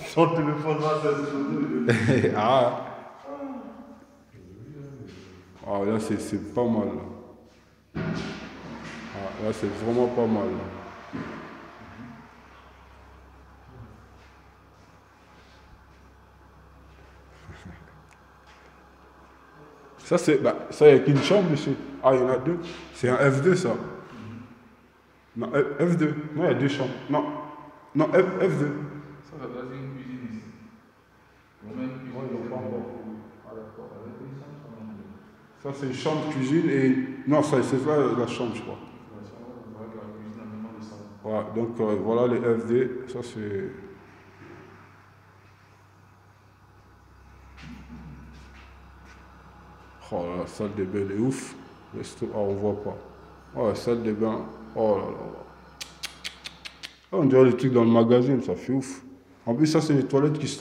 Son téléphone là, c'est Ah. Ah, là, c'est pas mal. Là, ah, là c'est vraiment pas mal. Là. Ça, c'est. Bah, ça, il n'y a qu'une chambre ici. Ah, il y en a deux. C'est un F2, ça. Non, F2. Non, il y a deux chambres. Non. Non, F2. Ça doit être une cuisine ici. On met une cuisine. Ouais, ils l'ont pas encore. Ah, d'accord. Ça, c'est une chambre cuisine et. Non, ça, c'est là la chambre, je crois. Ouais, donc voilà les FD. Ça, c'est. Oh là, la salle de bain, elle est ouf. Ah, on voit pas. Oh, la salle de bain. Oh là là. Oh, on dirait les trucs dans le magazine, ça fait ouf. En plus, ça, c'est les toilettes qui se